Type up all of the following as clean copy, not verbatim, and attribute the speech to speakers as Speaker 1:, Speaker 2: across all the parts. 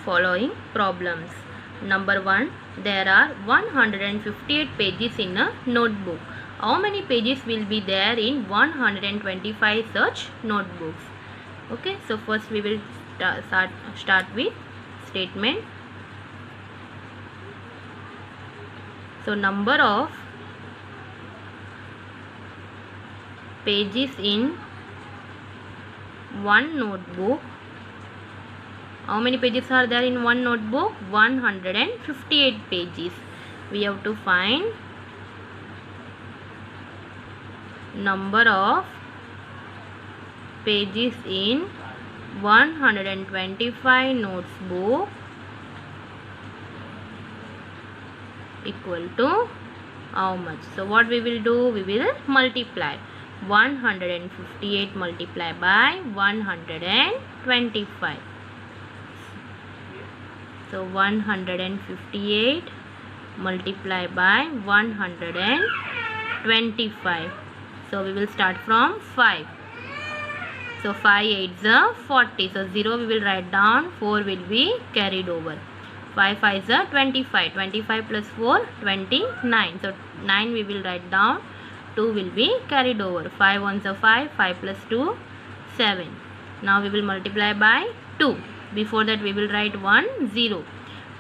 Speaker 1: following problems. Number 1. There are 158 pages in a notebook. How many pages will be there in 125 such notebooks? Okay, so first we will start with statement. So number of pages in one notebook. How many pages are there in one notebook? 158 pages. We have to find number of pages in 125 notebook equal to how much? So what we will do? We will multiply 158 multiply by 125. So 158 multiply by 125. So we will start from 5. So 5 8s are 40. So 0 we will write down. 4 will be carried over. 5 5s are 25. 25 plus 4 29. So 9 we will write down. 2 will be carried over. 5 1s are 5. 5 plus 2 7. Now we will multiply by 2. Before that we will write 1 0.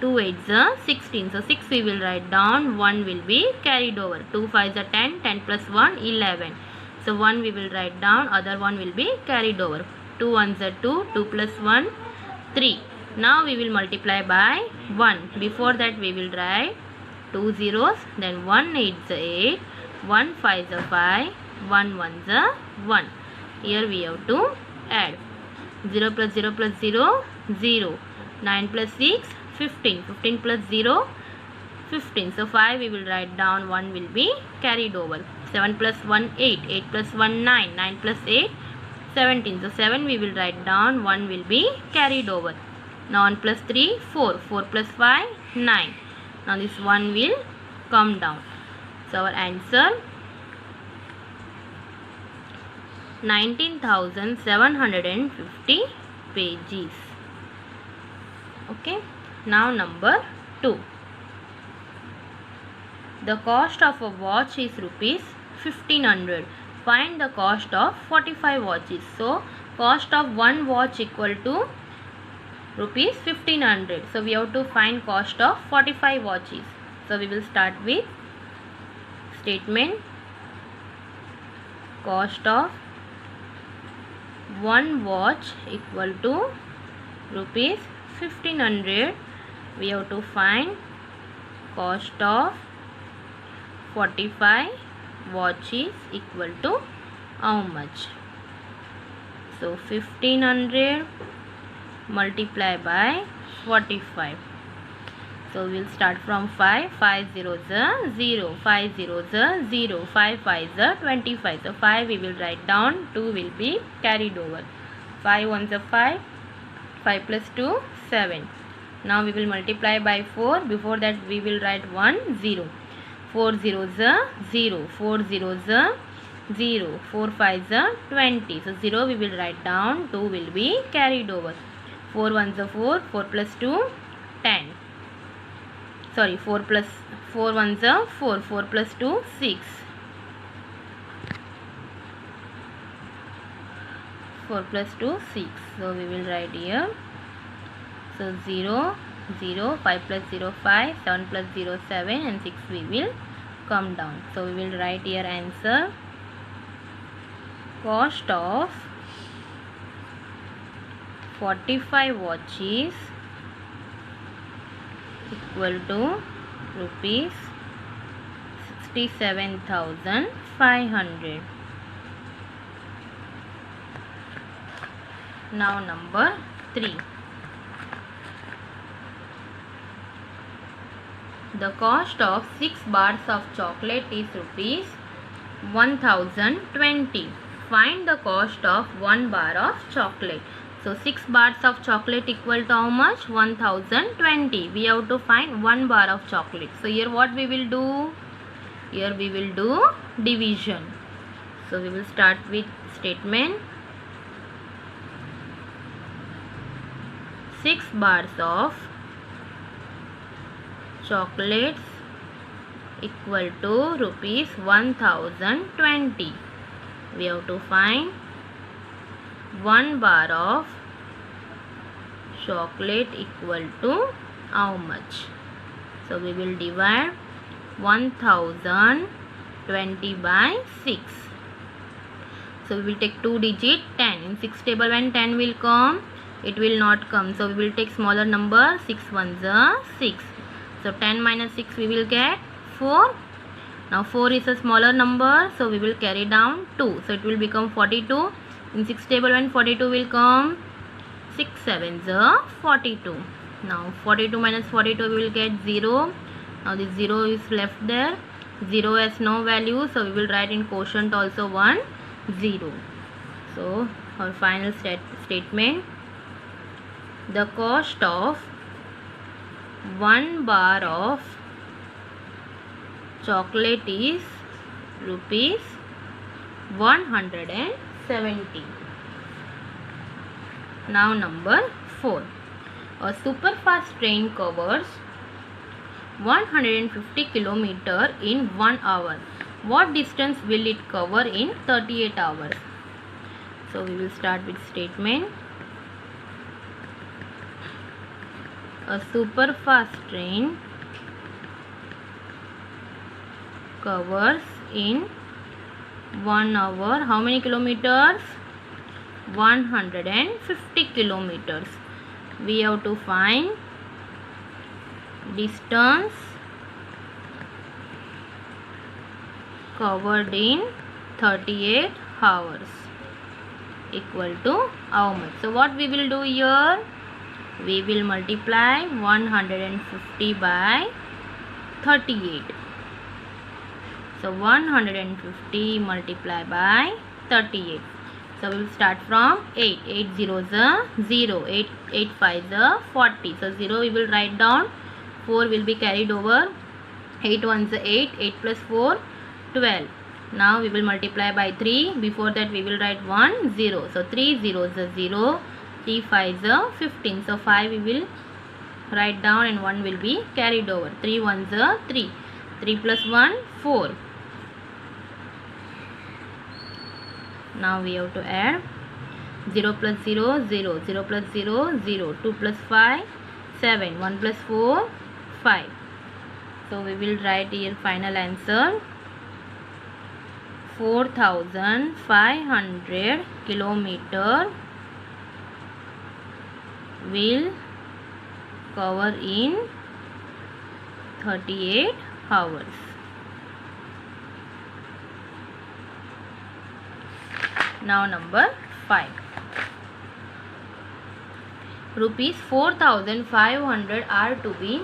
Speaker 1: 2 8s are 16. So 6 we will write down. 1 will be carried over. 2 5s are 10. 10 plus 1 11. So 1 we will write down. Other 1 will be carried over. 2 1s are 2. 2 plus 1 3. Now we will multiply by 1. Before that we will write 2 zeros. Then 1 8s are 8. 1 5s are 5. 1 1s are 1. Here we have to add 0 plus 0 plus 0 0. 9 plus 6 15. 15 plus 0 15. So 5 we will write down. 1 will be carried over. 7 plus 1 8. 8 plus 1 9. 9 plus 8 17. So 7 we will write down. 1 will be carried over. Now 1 plus 3 4. 4 plus 5 9. Now this 1 will come down. So our answer 19,750 pages. Okay. Now number 2. The cost of a watch is rupees 1500. Find the cost of 45 watches. So cost of one watch equal to rupees 1500. So we have to find cost of 45 watches. So we will start with statement. Cost of one watch equal to rupees 1500. We have to find cost of 45 watches equal to how much? So 1500 multiply by 45. So we will start from 5. 5 zeros are 0. 5 zeros are 0. 5 5s are 25. So 5 we will write down. 2 will be carried over. 5 1s are 5. 5 plus 2 7. Now we will multiply by 4. Before that we will write 1 0. 4 zeros are 0. 4 zeros are 0. 4 5s are 20. So 0 we will write down. 2 will be carried over. 4 1s are 4. 4 plus 2 10. Sorry, 4 1s are 4. 4 plus 2 6. 4 plus 2 6. So we will write here. So 0 0. 5 plus 0 5. 7 plus 0 7. And 6 we will come down. So we will write here answer. Cost of 45 watches equal to rupees 67,500. Now number 3. The cost of 6 bars of chocolate is rupees 1020. Find the cost of 1 bar of chocolate. So 6 bars of chocolate equal to how much? 1020. We have to find 1 bar of chocolate. So here what we will do? Here we will do division. So we will start with statement. 6 bars of chocolates equal to rupees 1020. We have to find 1 bar of chocolate equal to how much? So we will divide 1020 by 6. So we will take 2 digit 10. In 6 table when 10 will come, it will not come. So we will take smaller number. 6 ones are 6. So 10 minus 6 we will get 4. Now 4 is a smaller number, so we will carry down 2. So it will become 42. In 6 table when 42 will come, 6 sevens are 42. Now 42 minus 42 we will get 0. Now this 0 is left there. 0 has no value, so we will write in quotient also 1 0. So our final statement, the cost of 1 bar of chocolate is rupees 170. Now number 4. A super fast train covers 150 km in 1 hour. What distance will it cover in 38 hours? So we will start with statement. A super fast train covers in 1 hour how many kilometers? 150 kilometers. We have to find distance covered in 38 hours equal to how much? So what we will do here? We will multiply 150 by 38. So 150 multiplied by 38. So we will start from 8. 8 zeros are 0. 8 5s are 40. So 0 we will write down. 4 will be carried over. 8 ones are 8. 8 plus 4 12. Now we will multiply by 3. Before that we will write 1 0. So 3 zeros are 0. 3 5s are 15. So 5 we will write down and 1 will be carried over. 3 ones are 3. 3 plus 1 4. Now we have to add 0 plus 0 0. 0 plus 0 0. 2 plus 5 7. 1 plus 4 5. So we will write here final answer. 4,500 kilometer will cover in 38 hours. Now number 5. Rupees 4,500 are to be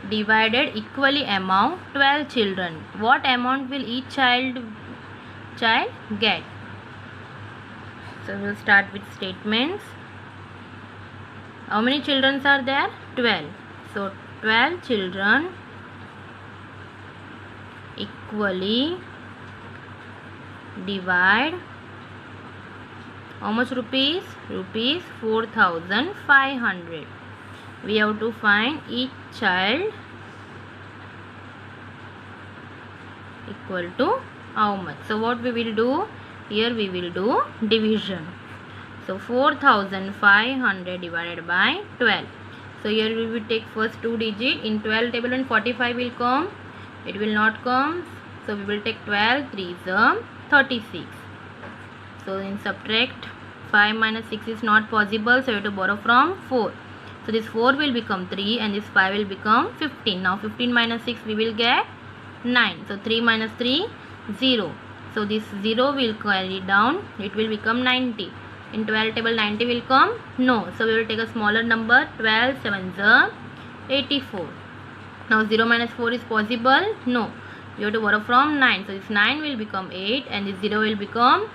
Speaker 1: divided equally among 12 children. What amount will each child get? So we will start with statements. How many children are there? 12. So 12 children equally divide how much rupees? Rupees 4,500. We have to find each child equal to how much? So what we will do? Here we will do division. So 4,500 divided by 12. So here we will take first 2 digit. In 12 table and 45 will come. It will not come. So we will take 12. 3 is 36. So in subtract 5 minus 6 is not possible. So we have to borrow from 4. So this 4 will become 3 and this 5 will become 15. Now 15 minus 6 we will get 9. So 3 minus 3 0. So this 0 will carry down. It will become 90. In 12 table 90 will come? No. So we will take a smaller number. 12 7s are 84. Now 0 minus 4 is possible? No. You have to borrow from 9. So this 9 will become 8 and this 0 will become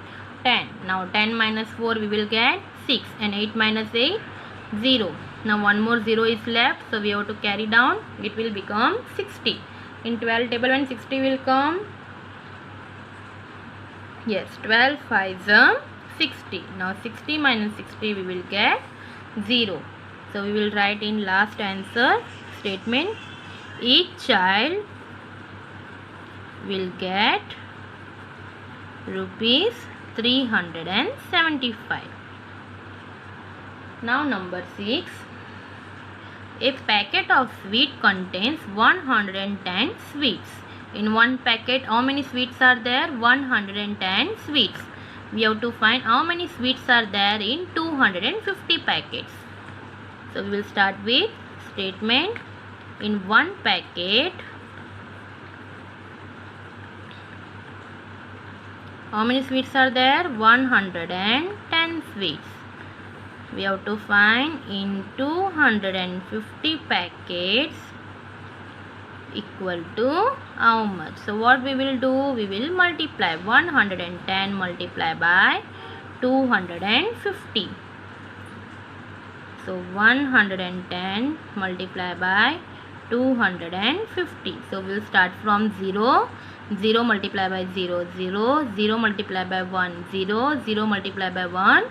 Speaker 1: 10. Now 10 minus 4 we will get 6 and 8 minus 8 0. Now one more 0 is left. So we have to carry down. It will become 60. In 12 table when 60 will come? Yes, 12 5s are 60. Now 60 minus 60 we will get 0. So we will write in last answer statement, each child will get rupees 375. Now number 6. A packet of sweet contains 110 sweets. In one packet, how many sweets are there? 110 sweets. We have to find how many sweets are there in 250 packets. So we will start with statement, in one packet, how many sweets are there? 110 sweets. We have to find in 250 packets equal to how much. So what we will do? We will multiply 110 multiply by 250. So 110 multiply by 250. So we will start from 0. 0 multiply by 0, 0. 0 multiply by 1, 0. 0 multiply by 1,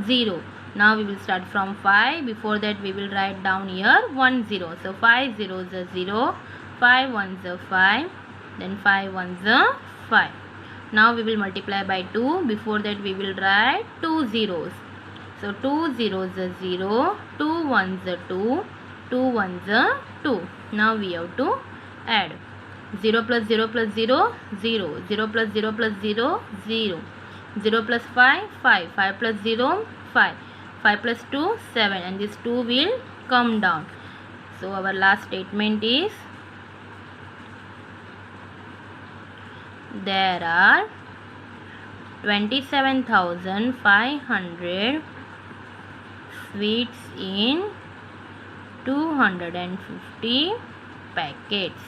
Speaker 1: 0. Now we will start from 5. Before that we will write down here 1 0. So 5 zeros are 0. 5 ones are 5. Then 5 ones are 5. Now we will multiply by 2. Before that we will write 2 zeros. So 2 zeros are 0. 2 ones are 2. 2 ones are 2. Now we have to add. 0 plus 0 plus 0, 0. 0 plus 0 plus 0, 0. 0 plus 5, 5. 5 plus 0, 5. 5 plus 2, 7. And this 2 will come down. So our last statement is, there are 27,500 sweets in 250 packets.